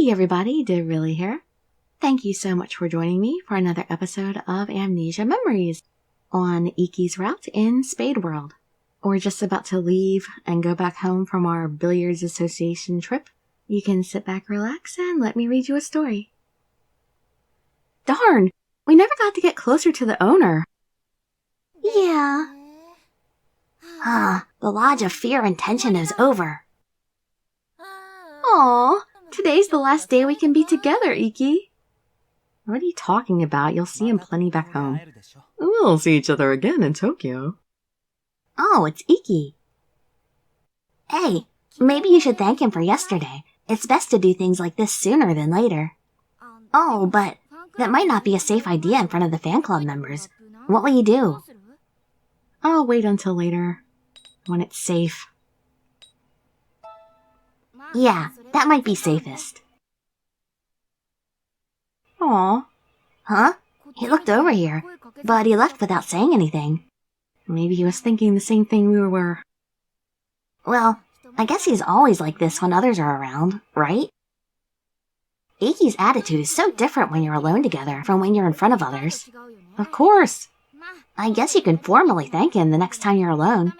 Hey everybody, Dirili here. Thank you so much for joining me for another episode of Amnesia Memories on Ikki's route in Spade World. We're just about to leave and go back home from our Billiards Association trip. You can sit back, relax, and let me read you a story. Darn! We never got to get closer to the owner. Yeah. The Lodge of Fear and Tension is over. Aww, today's the last day we can be together, Ikki. What are you talking about? You'll see him plenty back home. We'll see each other again in Tokyo. Oh, it's Ikki. Hey, maybe you should thank him for yesterday. It's best to do things like this sooner than later. Oh, but that might not be a safe idea in front of the fan club members. What will you do? I'll wait until later, when it's safe. Yeah, that might be safest. Aw. Huh? He looked over here, but he left without saying anything. Maybe he was thinking the same thing we were. Well, I guess he's always like this when others are around, right? Ikki's attitude is so different when you're alone together from when you're in front of others. Of course. I guess you can formally thank him the next time you're alone.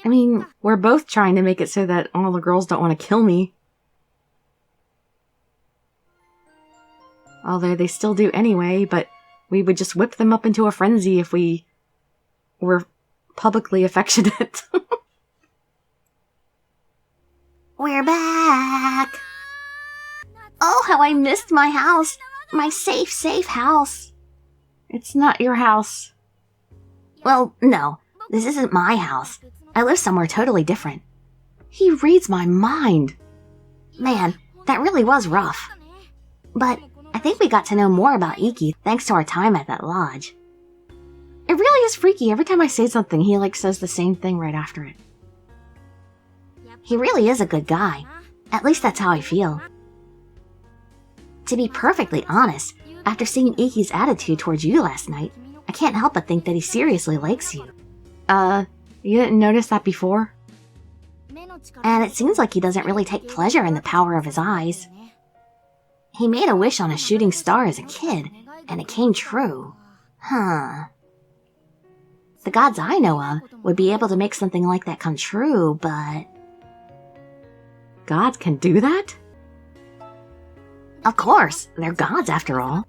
I mean, we're both trying to make it so that all the girls don't want to kill me. Although they still do anyway, but we would just whip them up into a frenzy if we were publicly affectionate. We're back! Oh, how I missed my house! My safe house! It's not your house. Well, no, this isn't my house. I live somewhere totally different. He reads my mind. Man, that really was rough. But I think we got to know more about Ikki thanks to our time at that lodge. It really is freaky. Every time I say something, he says the same thing right after it. He really is a good guy. At least that's how I feel. To be perfectly honest, after seeing Ikki's attitude towards you last night, I can't help but think that he seriously likes you. You didn't notice that before? And it seems like he doesn't really take pleasure in the power of his eyes. He made a wish on a shooting star as a kid, and it came true. Huh. The gods I know of would be able to make something like that come true, but... Gods can do that? Of course, they're gods after all.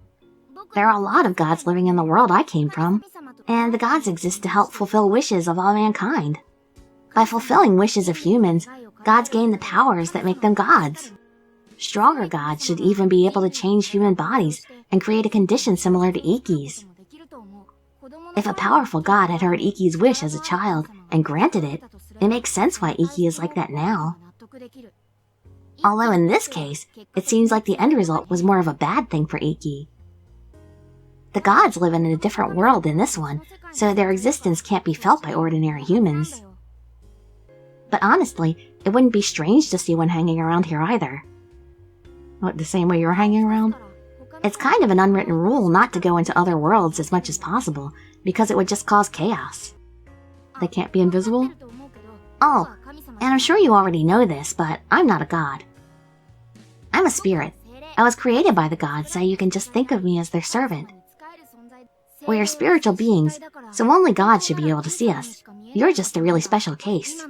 There are a lot of gods living in the world I came from, and the gods exist to help fulfill wishes of all mankind. By fulfilling wishes of humans, gods gain the powers that make them gods. Stronger gods should even be able to change human bodies and create a condition similar to Ikki's. If a powerful god had heard Ikki's wish as a child and granted it, it makes sense why Ikki is like that now. Although in this case, it seems like the end result was more of a bad thing for Ikki. The gods live in a different world than this one, so their existence can't be felt by ordinary humans. But honestly, it wouldn't be strange to see one hanging around here either. What, the same way you're hanging around? It's kind of an unwritten rule not to go into other worlds as much as possible, because it would just cause chaos. They can't be invisible? Oh, and I'm sure you already know this, but I'm not a god. I'm a spirit. I was created by the gods, so you can just think of me as their servant. We are spiritual beings, so only gods should be able to see us. You're just a really special case.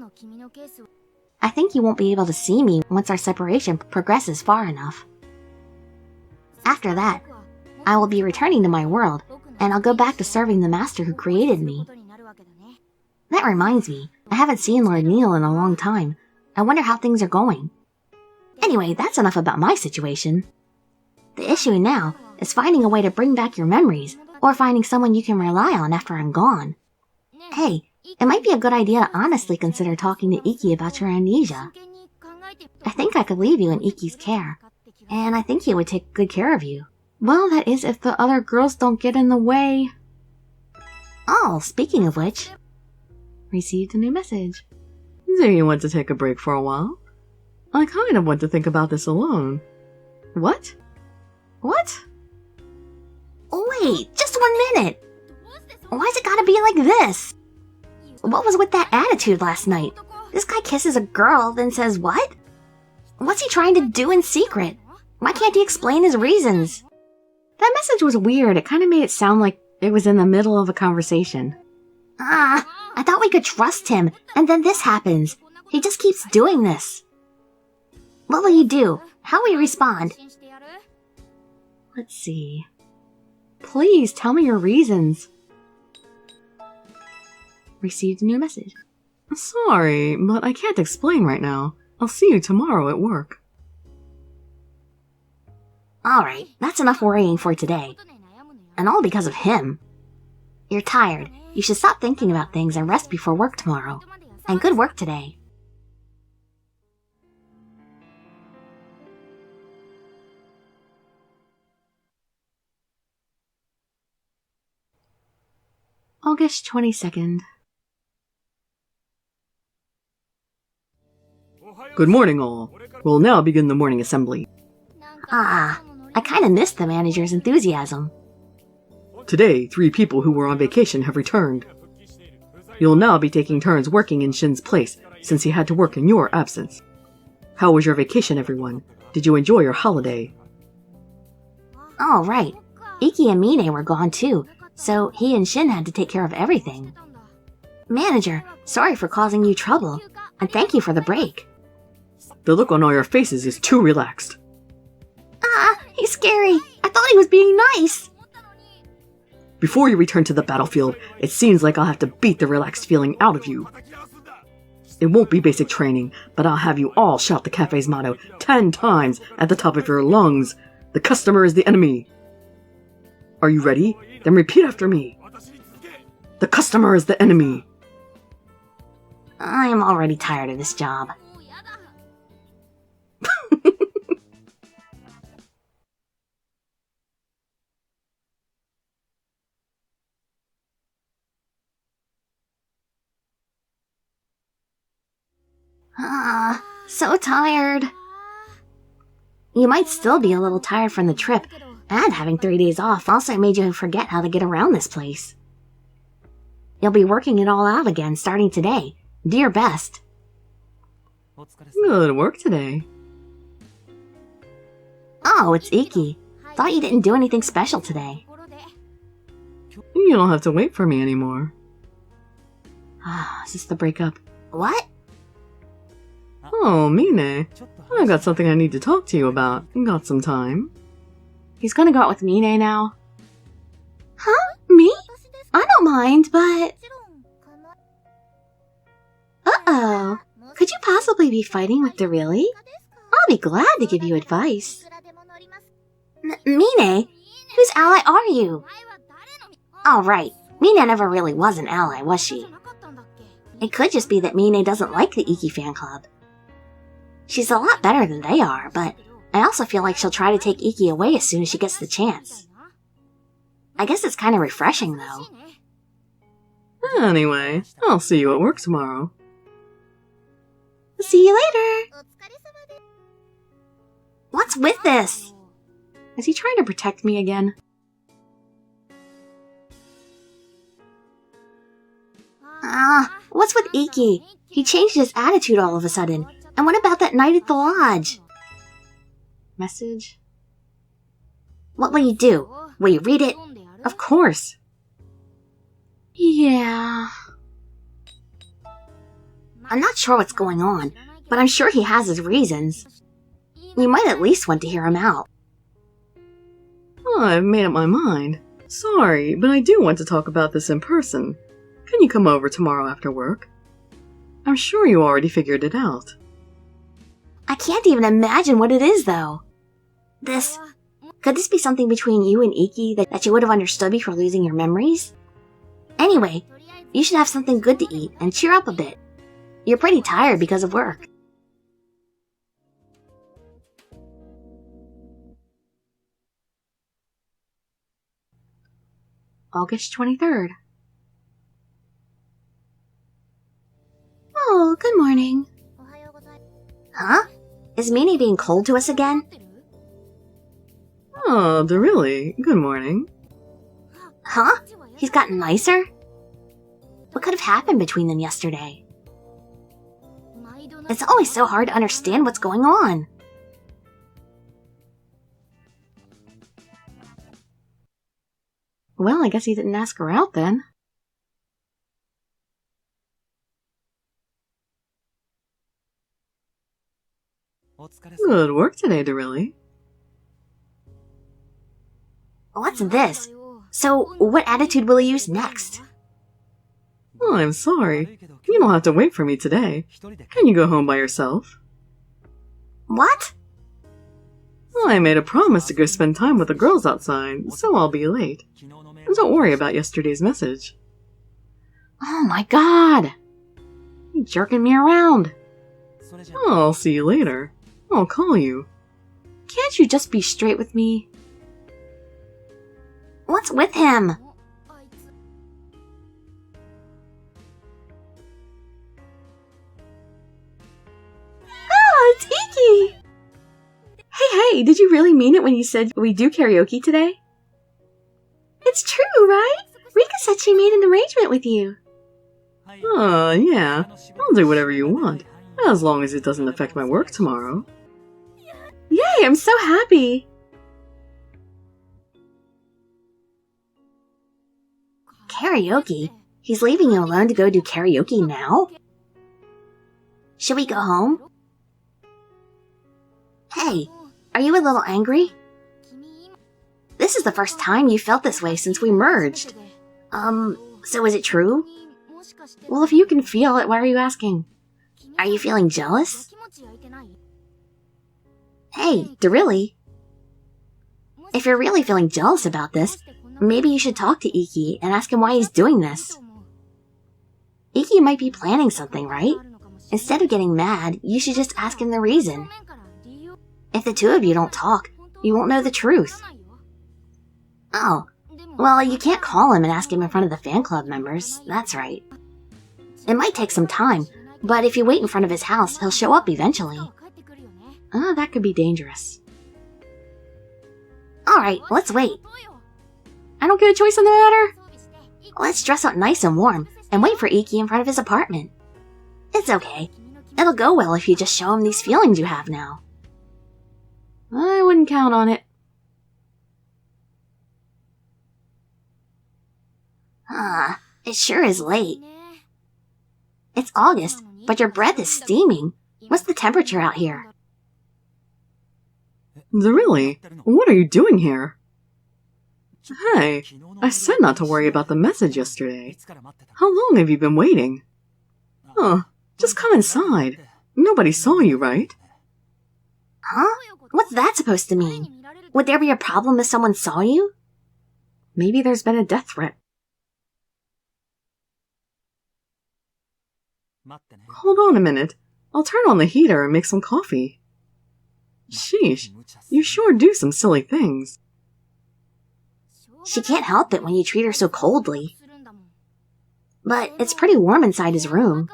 I think you won't be able to see me once our separation progresses far enough. After that, I will be returning to my world, and I'll go back to serving the master who created me. That reminds me, I haven't seen Lord Neil in a long time. I wonder how things are going. Anyway, that's enough about my situation. The issue now is finding a way to bring back your memories, or finding someone you can rely on after I'm gone. Hey, it might be a good idea to honestly consider talking to Ikki about your amnesia. I think I could leave you in Ikki's care, and I think he would take good care of you. Well, that is if the other girls don't get in the way. Oh, speaking of which... Received a new message. Do you want to take a break for a while? I kind of want to think about this alone. What? What? Wait, just 1 minute! Why's it gotta be like this? What was with that attitude last night? This guy kisses a girl, then says what? What's he trying to do in secret? Why can't he explain his reasons? That message was weird. It kind of made it sound like it was in the middle of a conversation. I thought we could trust him, and then this happens. He just keeps doing this. What will you do? How will you respond? Let's see. Please tell me your reasons. Received a new message. Sorry, but I can't explain right now. I'll see you tomorrow at work. Alright, that's enough worrying for today. And all because of him. You're tired. You should stop thinking about things and rest before work tomorrow. And good work today. August 22nd. Good morning, all. We'll now begin the morning assembly. I kinda missed the manager's enthusiasm. Today, 3 people who were on vacation have returned. You'll now be taking turns working in Shin's place, since he had to work in your absence. How was your vacation, everyone? Did you enjoy your holiday? Oh, right. Ikki and Mine were gone too, so he and Shin had to take care of everything. Manager, sorry for causing you trouble, and thank you for the break. The look on all your faces is too relaxed. He's scary. I thought he was being nice. Before you return to the battlefield, it seems like I'll have to beat the relaxed feeling out of you. It won't be basic training, but I'll have you all shout the cafe's motto 10 times at the top of your lungs. The customer is the enemy. Are you ready? Then repeat after me. The customer is the enemy. I am already tired of this job. So tired. You might still be a little tired from the trip, and having 3 days off also made you forget how to get around this place. You'll be working it all out again starting today. Do your best. Good work today. Oh, it's Ikki. Thought you didn't do anything special today. You don't have to wait for me anymore. Is this the breakup? What? Oh, Mine. I got something I need to talk to you about. Got some time? He's gonna go out with Mine now. Huh? Me? I don't mind, but... Uh-oh. Could you possibly be fighting with Dirili? I'll be glad to give you advice. Mine? Whose ally are you? Oh, right. Mine never really was an ally, was she? It could just be that Mine doesn't like the Ikki fan club. She's a lot better than they are, but I also feel like she'll try to take Ikki away as soon as she gets the chance. I guess it's kind of refreshing, though. Anyway, I'll see you at work tomorrow. See you later! What's with this? Is he trying to protect me again? What's with Ikki? He changed his attitude all of a sudden. And what about that night at the lodge? Message? What will you do? Will you read it? Of course. Yeah. I'm not sure what's going on, but I'm sure he has his reasons. You might at least want to hear him out. Oh, I've made up my mind. Sorry, but I do want to talk about this in person. Can you come over tomorrow after work? I'm sure you already figured it out. I can't even imagine what it is, though. Could this be something between you and Ikki that you would have understood before losing your memories? Anyway, you should have something good to eat and cheer up a bit. You're pretty tired because of work. August 23rd. Oh, good morning. Huh? Is Mine being cold to us again? Oh, Dirili. Good morning. Huh? He's gotten nicer? What could have happened between them yesterday? It's always so hard to understand what's going on. Well, I guess he didn't ask her out then. Good work today, Dirili. What's this? So, what attitude will you use next? Oh, I'm sorry. You don't have to wait for me today. Can you go home by yourself? What? I made a promise to go spend time with the girls outside, so I'll be late. Don't worry about yesterday's message. Oh my god! You're jerking me around. Oh, I'll see you later. I'll call you. Can't you just be straight with me? What's with him? Ah, it's Ikki! Hey, did you really mean it when you said we do karaoke today? It's true, right? Rika said she made an arrangement with you. Yeah. I'll do whatever you want, as long as it doesn't affect my work tomorrow. Yay, I'm so happy! Karaoke? He's leaving you alone to go do karaoke now? Should we go home? Hey, are you a little angry? This is the first time you felt this way since we merged. So is it true? Well, if you can feel it, why are you asking? Are you feeling jealous? Hey, Dirili. If you're really feeling jealous about this, maybe you should talk to Ikki and ask him why he's doing this. Ikki might be planning something, right? Instead of getting mad, you should just ask him the reason. If the two of you don't talk, you won't know the truth. Oh, well, you can't call him and ask him in front of the fan club members, that's right. It might take some time, but if you wait in front of his house, he'll show up eventually. That could be dangerous. Alright, let's wait. I don't get a choice in the matter? Let's dress up nice and warm, and wait for Ikki in front of his apartment. It's okay. It'll go well if you just show him these feelings you have now. I wouldn't count on it. It sure is late. It's August, but your breath is steaming. What's the temperature out here? Dirili, what are you doing here? Hey, I said not to worry about the message yesterday. How long have you been waiting? Just come inside. Nobody saw you, right? Huh? What's that supposed to mean? Would there be a problem if someone saw you? Maybe there's been a death threat. Hold on a minute. I'll turn on the heater and make some coffee. Sheesh, you sure do some silly things. She can't help it when you treat her so coldly. But it's pretty warm inside his room.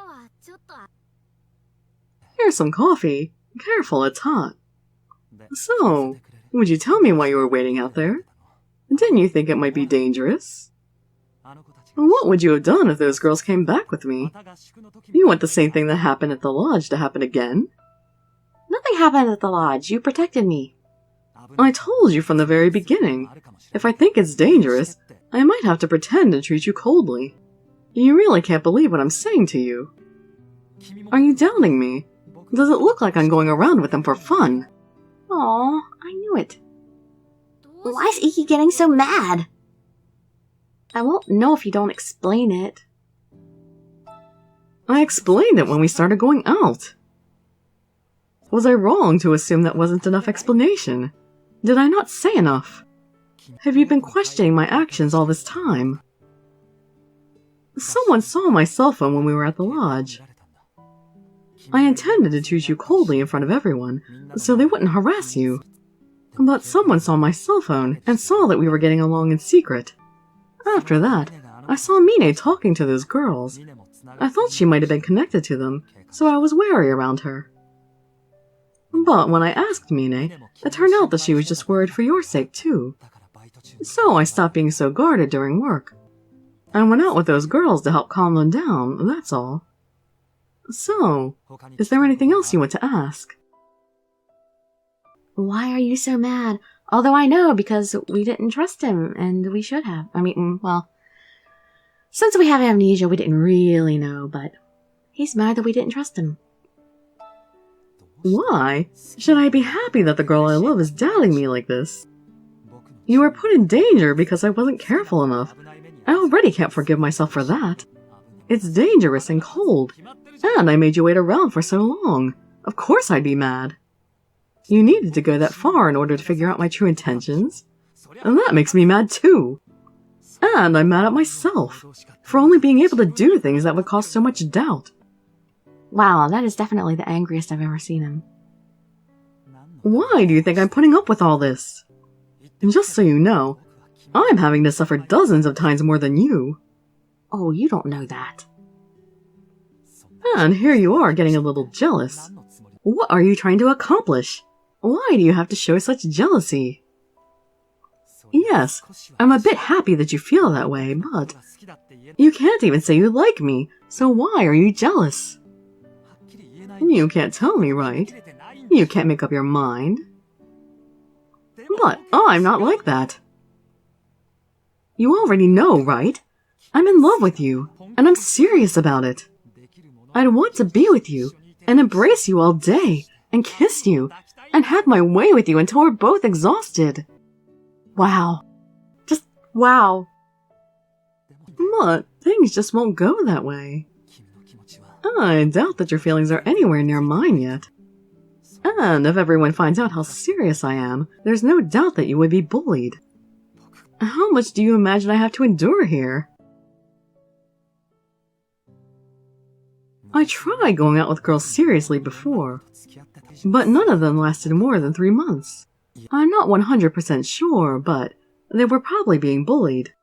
Here's some coffee. Careful, it's hot. So, would you tell me why you were waiting out there? Didn't you think it might be dangerous? What would you have done if those girls came back with me? You want the same thing that happened at the lodge to happen again? Nothing happened at the lodge. You protected me. I told you from the very beginning. If I think it's dangerous, I might have to pretend and treat you coldly. You really can't believe what I'm saying to you. Are you doubting me? Does it look like I'm going around with them for fun? Aw, I knew it. Why is Ikki getting so mad? I won't know if you don't explain it. I explained it when we started going out. Was I wrong to assume that wasn't enough explanation? Did I not say enough? Have you been questioning my actions all this time? Someone saw my cell phone when we were at the lodge. I intended to treat you coldly in front of everyone, so they wouldn't harass you. But someone saw my cell phone and saw that we were getting along in secret. After that, I saw Mine talking to those girls. I thought she might have been connected to them, so I was wary around her. But when I asked Mine, it turned out that she was just worried for your sake too. So I stopped being so guarded during work. I went out with those girls to help calm them down, that's all. So, is there anything else you want to ask? Why are you so mad? Although I know because we didn't trust him, and we should have. I mean, well, since we have amnesia, we didn't really know, but he's mad that we didn't trust him. Why? Should I be happy that the girl I love is doubting me like this? You were put in danger because I wasn't careful enough. I already can't forgive myself for that. It's dangerous and cold, and I made you wait around for so long. Of course I'd be mad. You needed to go that far in order to figure out my true intentions, and that makes me mad too. And I'm mad at myself for only being able to do things that would cause so much doubt. Wow, that is definitely the angriest I've ever seen him. Why do you think I'm putting up with all this? And just so you know, I'm having to suffer dozens of times more than you. Oh, you don't know that. And here you are getting a little jealous. What are you trying to accomplish? Why do you have to show such jealousy? Yes, I'm a bit happy that you feel that way, but you can't even say you like me, so why are you jealous? You can't tell me, right? You can't make up your mind. But I'm not like that. You already know, right? I'm in love with you, and I'm serious about it. I'd want to be with you, and embrace you all day, and kiss you, and have my way with you until we're both exhausted. Wow. Just wow. But things just won't go that way. I doubt that your feelings are anywhere near mine yet. And if everyone finds out how serious I am, there's no doubt that you would be bullied. How much do you imagine I have to endure here? I tried going out with girls seriously before, but none of them lasted more than 3 months. I'm not 100% sure, but they were probably being bullied.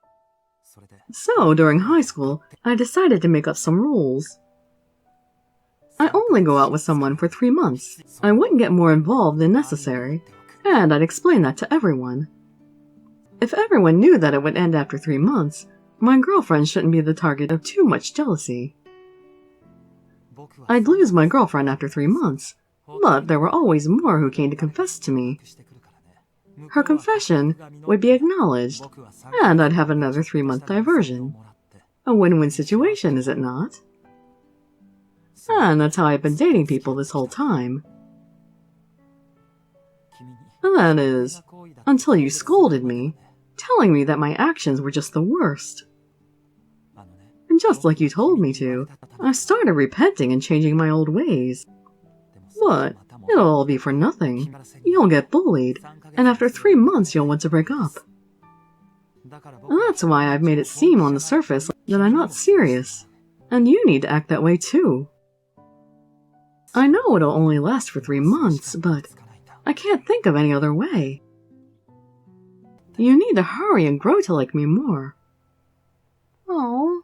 So, during high school, I decided to make up some rules. I only go out with someone for 3 months. I wouldn't get more involved than necessary, and I'd explain that to everyone. If everyone knew that it would end after 3 months, my girlfriend shouldn't be the target of too much jealousy. I'd lose my girlfriend after 3 months, but there were always more who came to confess to me. Her confession would be acknowledged, and I'd have another 3-month diversion. A win-win situation, is it not? And that's how I've been dating people this whole time. That is, until you scolded me, telling me that my actions were just the worst. And just like you told me to, I started repenting and changing my old ways. But it'll all be for nothing. You'll get bullied, and after 3 months you'll want to break up. That's why I've made it seem on the surface that I'm not serious, and you need to act that way too. I know it'll only last for 3 months, but I can't think of any other way. You need to hurry and grow to like me more. Oh.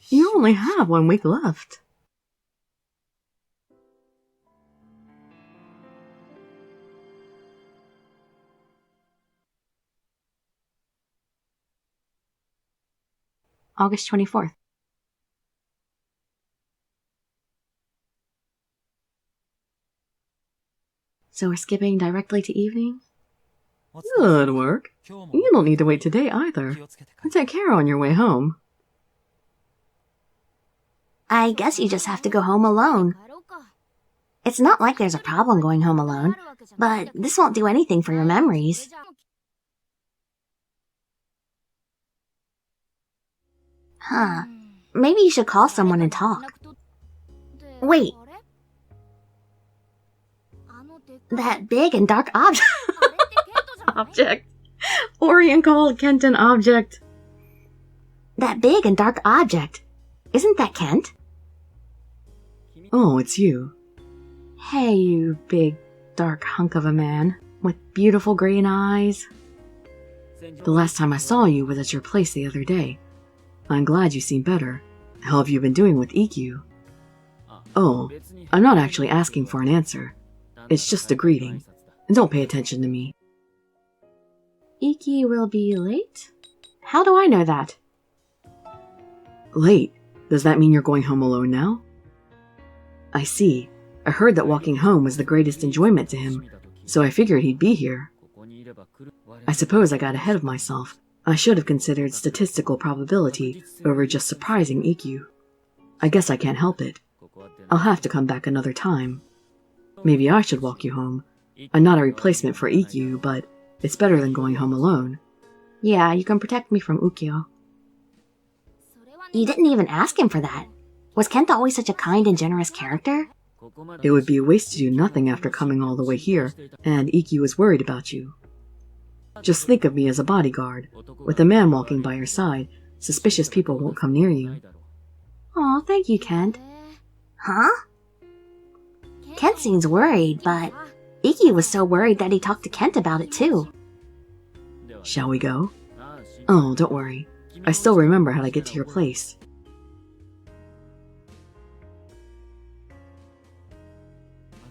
You only have 1 week left. August 24th. So we're skipping directly to evening? Good work. You don't need to wait today either. Take care on your way home. I guess you just have to go home alone. It's not like there's a problem going home alone, but this won't do anything for your memories. Huh. Maybe you should call someone and talk. Wait. That big and dark object. Object. Orion called Kent an object. That big and dark object. Isn't that Kent? Oh, it's you. Hey, you big, dark hunk of a man with beautiful green eyes. The last time I saw you was at your place the other day. I'm glad you seem better. How have you been doing with Ikki? Oh, I'm not actually asking for an answer. It's just a greeting. Don't pay attention to me. Ikki will be late? How do I know that? Late? Does that mean you're going home alone now? I see. I heard that walking home was the greatest enjoyment to him, so I figured he'd be here. I suppose I got ahead of myself. I should have considered statistical probability over just surprising Ikki. I guess I can't help it. I'll have to come back another time. Maybe I should walk you home. I'm not a replacement for Ikki, but it's better than going home alone. Yeah, you can protect me from Ukyo. You didn't even ask him for that. Was Kent always such a kind and generous character? It would be a waste to do nothing after coming all the way here, and Ikki was worried about you. Just think of me as a bodyguard. With a man walking by your side, suspicious people won't come near you. Aw, thank you, Kent. Huh? Kent seems worried, but Ikki was so worried that he talked to Kent about it too. Shall we go? Oh, don't worry. I still remember how to get to your place.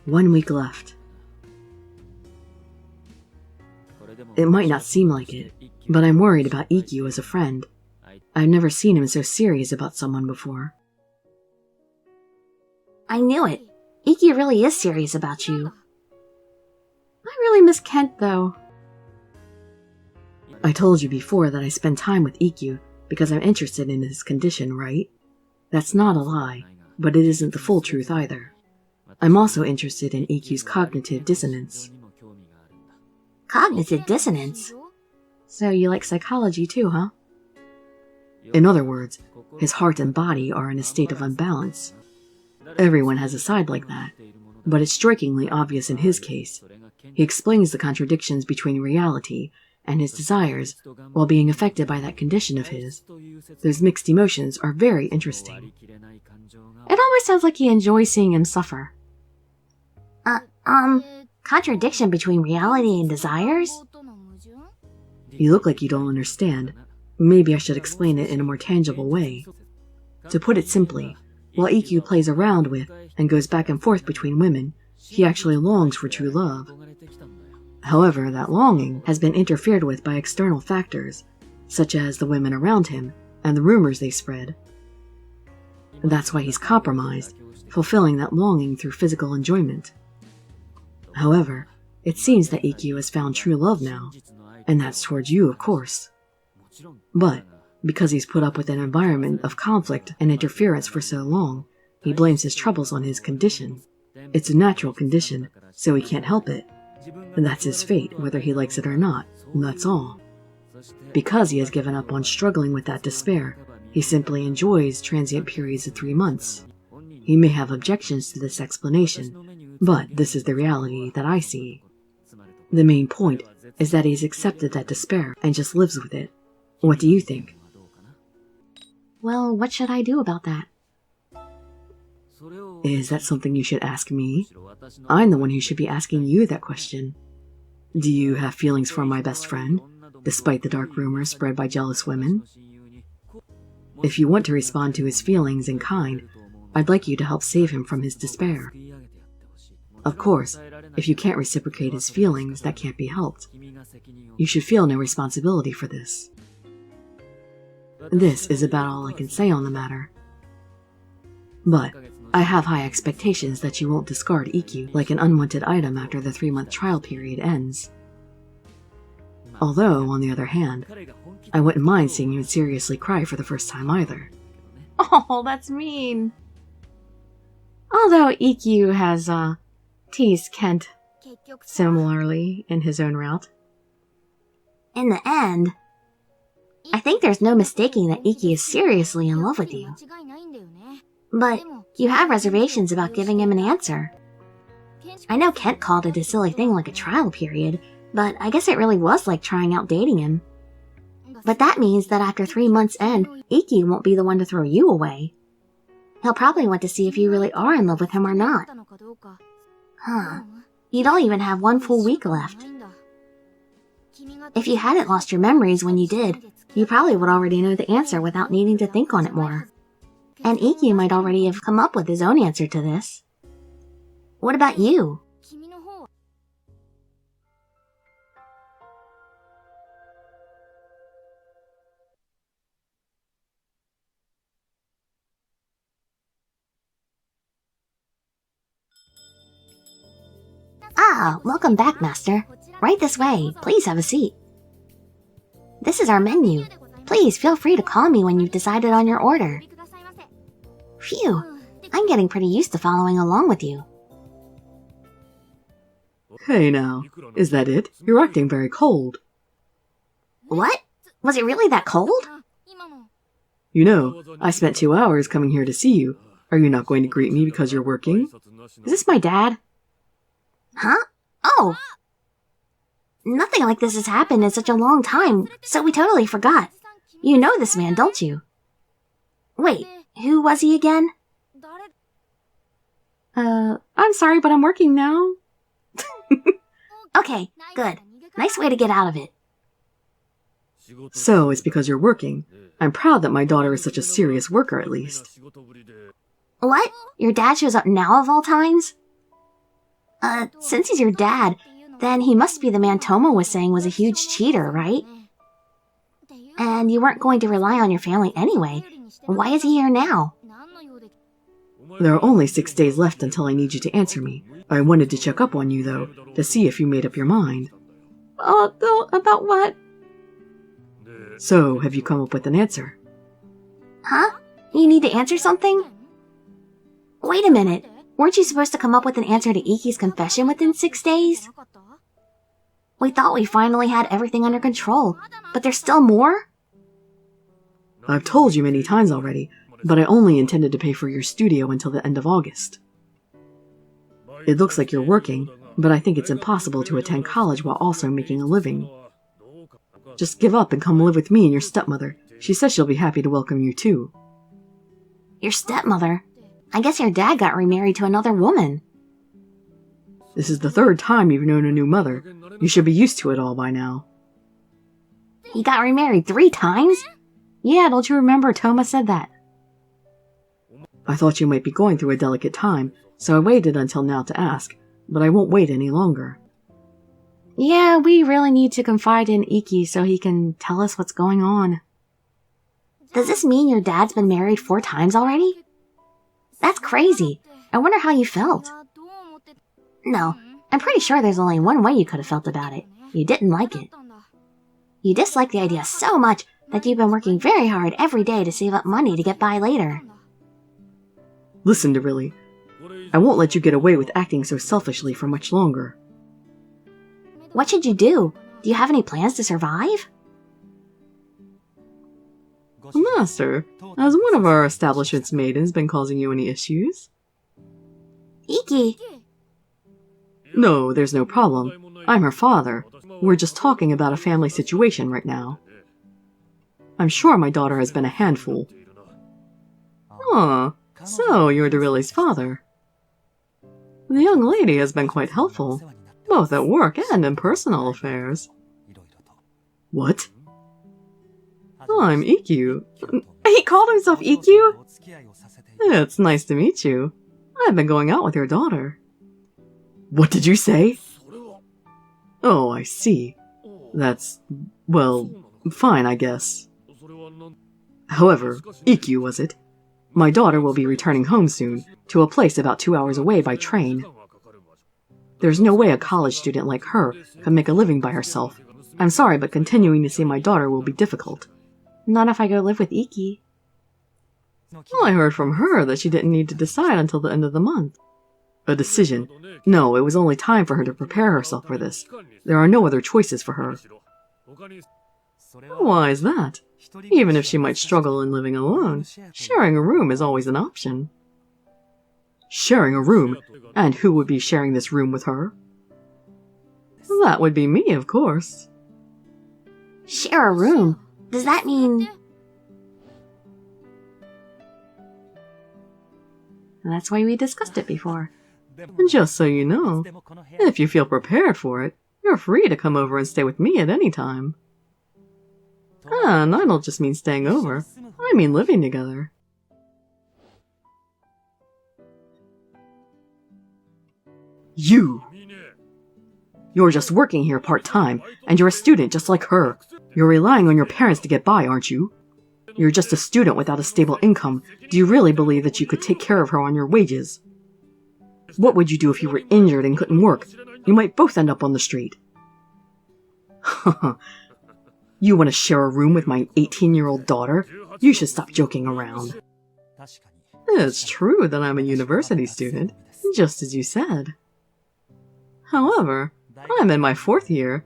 One week left. It might not seem like it, but I'm worried about Ikki as a friend. I've never seen him so serious about someone before. I knew it. Ikki really is serious about you. I really miss Kent, though. I told you before that I spend time with Ikki because I'm interested in his condition, right? That's not a lie, but it isn't the full truth either. I'm also interested in Ikki's cognitive dissonance. Cognitive dissonance? So you like psychology too, huh? In other words, his heart and body are in a state of unbalance. Everyone has a side like that, but it's strikingly obvious in his case. He explains the contradictions between reality and his desires while being affected by that condition of his. Those mixed emotions are very interesting. It almost sounds like he enjoys seeing him suffer. Contradiction between reality and desires? You look like you don't understand. Maybe I should explain it in a more tangible way. To put it simply, while Ikki plays around with and goes back and forth between women, he actually longs for true love. However, that longing has been interfered with by external factors, such as the women around him and the rumors they spread. That's why he's compromised, fulfilling that longing through physical enjoyment. However, it seems that Ikki has found true love now, and that's towards you, of course. But, because he's put up with an environment of conflict and interference for so long, he blames his troubles on his condition. It's a natural condition, so he can't help it. And that's his fate, whether he likes it or not, and that's all. Because he has given up on struggling with that despair, he simply enjoys transient periods of 3 months. He may have objections to this explanation, but this is the reality that I see. The main point is that he's accepted that despair and just lives with it. What do you think? Well, what should I do about that? Is that something you should ask me? I'm the one who should be asking you that question. Do you have feelings for my best friend, despite the dark rumors spread by jealous women? If you want to respond to his feelings in kind, I'd like you to help save him from his despair. Of course, if you can't reciprocate his feelings, that can't be helped. You should feel no responsibility for this. This is about all I can say on the matter. But I have high expectations that you won't discard Ikki like an unwanted item after the 3-month trial period ends. Although, on the other hand, I wouldn't mind seeing you seriously cry for the first time either. Oh, that's mean. Although Ikki has, teased Kent similarly in his own route. In the end, I think there's no mistaking that Ikki is seriously in love with you. But you have reservations about giving him an answer. I know Kent called it a silly thing like a trial period, but I guess it really was like trying out dating him. But that means that after 3 months end, Ikki won't be the one to throw you away. He'll probably want to see if you really are in love with him or not. Huh. You don't even have 1 full week left. If you hadn't lost your memories when you did, you probably would already know the answer without needing to think on it more. And Ikki might already have come up with his own answer to this. What about you? Ah, welcome back, Master. Right this way. Please have a seat. This is our menu. Please feel free to call me when you've decided on your order. Phew, I'm getting pretty used to following along with you. Hey now, is that it? You're acting very cold. What? Was it really that cold? You know, I spent 2 hours coming here to see you. Are you not going to greet me because you're working? Is this my dad? Huh? Oh! Nothing like this has happened in such a long time, so we totally forgot. You know this man, don't you? Wait, who was he again? I'm sorry, but I'm working now. Okay, good. Nice way to get out of it. So, it's because you're working. I'm proud that my daughter is such a serious worker, at least. What? Your dad shows up now of all times? Since he's your dad, then he must be the man Tomo was saying was a huge cheater, right? And you weren't going to rely on your family anyway. Why is he here now? There are only 6 days left until I need you to answer me. I wanted to check up on you, though, to see if you made up your mind. About what? So, have you come up with an answer? Huh? You need to answer something? Wait a minute. Weren't you supposed to come up with an answer to Ikki's confession within 6 days? We thought we finally had everything under control, but there's still more? I've told you many times already, but I only intended to pay for your studio until the end of August. It looks like you're working, but I think it's impossible to attend college while also making a living. Just give up and come live with me and your stepmother. She says she'll be happy to welcome you too. Your stepmother? I guess your dad got remarried to another woman. This is the 3rd time you've known a new mother. You should be used to it all by now. He got remarried 3 times? Yeah, don't you remember Toma said that? I thought you might be going through a delicate time, so I waited until now to ask, but I won't wait any longer. Yeah, we really need to confide in Ikki so he can tell us what's going on. Does this mean your dad's been married 4 times already? That's crazy. I wonder how you felt. No, I'm pretty sure there's only one way you could have felt about it. You didn't like it. You dislike the idea so much that you've been working very hard every day to save up money to get by later. Listen, Dirili, I won't let you get away with acting so selfishly for much longer. What should you do? Do you have any plans to survive? Master, has one of our establishment's maidens been causing you any issues? Ikki! No, there's no problem. I'm her father. We're just talking about a family situation right now. I'm sure my daughter has been a handful. Oh, so you're Dirili's father. The young lady has been quite helpful, both at work and in personal affairs. What? I'm Ikki. He called himself Ikki? It's nice to meet you. I've been going out with your daughter. What did you say? Oh, I see. That's, well, fine, I guess. However, Ikki, was it? My daughter will be returning home soon, to a place about 2 hours away by train. There's no way a college student like her can make a living by herself. I'm sorry, but continuing to see my daughter will be difficult. Not if I go live with Ikki. Well, I heard from her that she didn't need to decide until the end of the month. A decision? No, it was only time for her to prepare herself for this. There are no other choices for her. Why is that? Even if she might struggle in living alone, sharing a room is always an option. Sharing a room? And who would be sharing this room with her? That would be me, of course. Share a room? Does that mean... That's why we discussed it before. And just so you know, if you feel prepared for it, you're free to come over and stay with me at any time. And I don't just mean staying over, I mean living together. You! You're just working here part-time, and you're a student just like her. You're relying on your parents to get by, aren't you? You're just a student without a stable income. Do you really believe that you could take care of her on your wages? What would you do if you were injured and couldn't work? You might both end up on the street. You want to share a room with my 18-year-old daughter? You should stop joking around. It's true that I'm a university student, just as you said. However, I'm in my 4th year,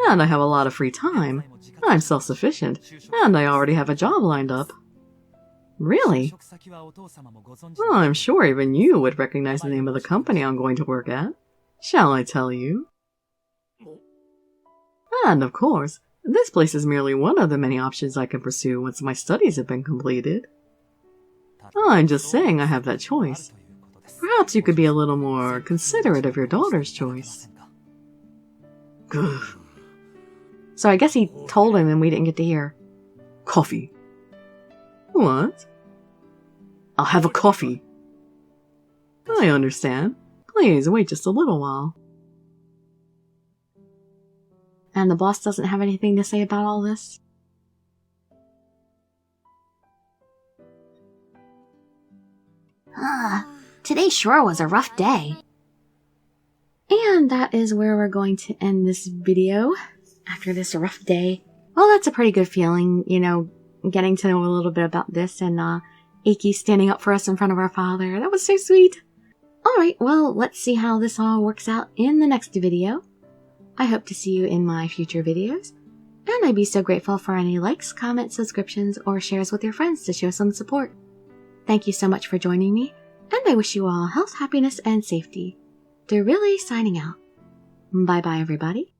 and I have a lot of free time. I'm self-sufficient, and I already have a job lined up. Really? Well, I'm sure even you would recognize the name of the company I'm going to work at. Shall I tell you? And of course, this place is merely one of the many options I can pursue once my studies have been completed. I'm just saying I have that choice. Perhaps you could be a little more considerate of your daughter's choice. Gah. So I guess he told him and we didn't get to hear. Coffee. What? I'll have a coffee. I understand. Please wait just a little while. And the boss doesn't have anything to say about all this? Today sure was a rough day. And that is where we're going to end this video after this rough day. Well, that's a pretty good feeling, you know, getting to know a little bit about this and Ikki standing up for us in front of our father. That was so sweet. Alright, well, let's see how this all works out in the next video. I hope to see you in my future videos. And I'd be so grateful for any likes, comments, subscriptions, or shares with your friends to show some support. Thank you so much for joining me, and I wish you all health, happiness, and safety. Dirili signing out. Bye bye, everybody.